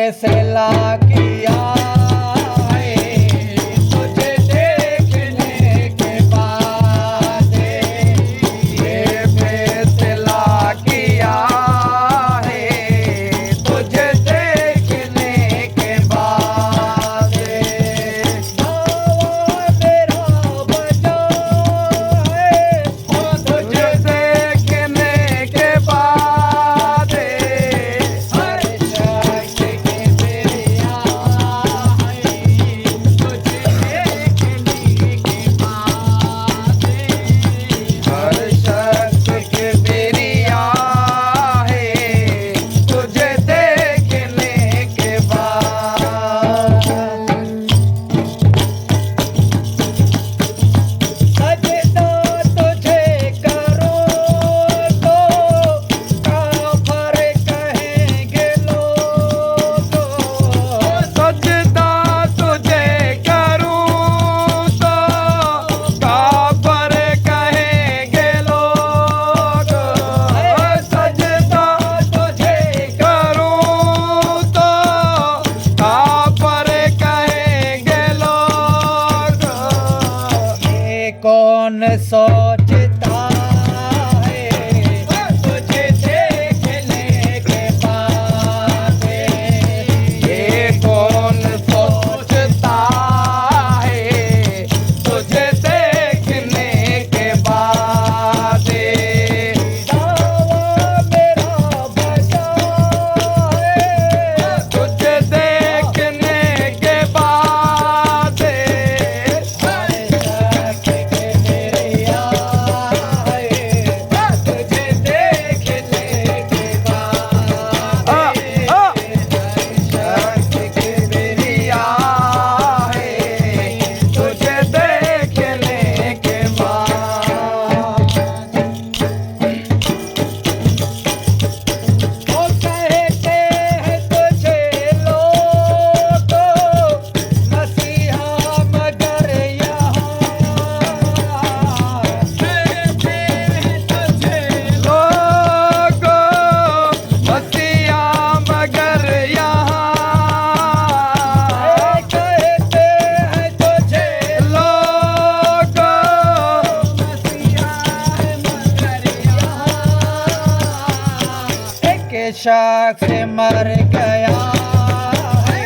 फैसला किया है तुझे देखने के बाद, ये फैसला किया है तुझे देखने के बाद। दावा मेरा बजा है तुझे देखने के बाद, हर शख्स के बेरिया है तुझे देखने के बाद, हर शख्स के बेरिया है तुझे देखने के बाद। सजदा तुझे करूं तो काफर कहेंगे लोग, सजदा तुझे करूं तो काफर कहेंगे लोग, सजदा तुझे करूं तो काफर कहेंगे लोग। ये कौन सोचता है तुझे देखने के बाद, ये कौन सोचता है तुझे देखने के बाद। दावा मेरा बजा है तुझे देखने के बाद, हर शख्स के बेरिया है तुझे देखने के बाद, हर शख्स के बेरिया है तुझे देखने के बाद। वो कहते हैं तुझे लोग मसीहा मगर यहाँ, कहते हैं तुझे लोग मसीहा मगर यहाँ, कहते हैं तुझे लोग मसीहा मगर यहाँ, एक शख्स मर गया है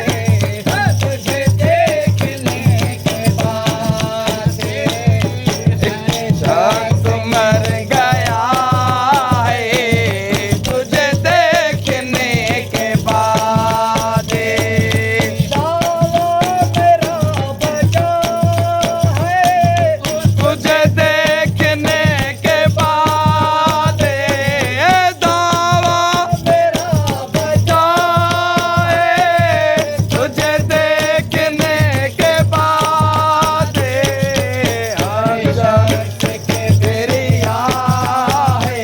तुझे देखने के बाद, एक शख्स मर गया है तुझे देखने के बाद। दावा मेरा बजा है तुझे देखने के बाद, दावा मेरा बजा है तुझे देखने के बाद, हर शख्स के बेरिया है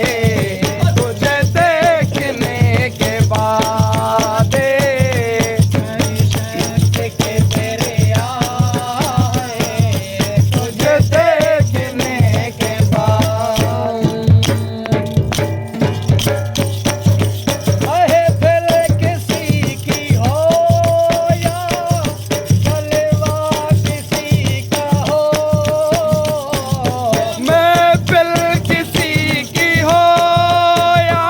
तुझे देखने के बाद, हर शख्स के बेरिया है तुझे देखने के बाद। चाहे फिर किसी की हो या जलवा किसी का हो, महफिल किसी की हो या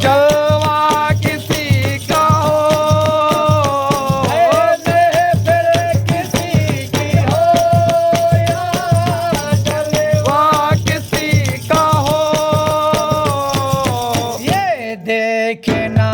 जलवा किसी का हो, महफिल किसी की हो या जलवा किसी का हो, ये देखना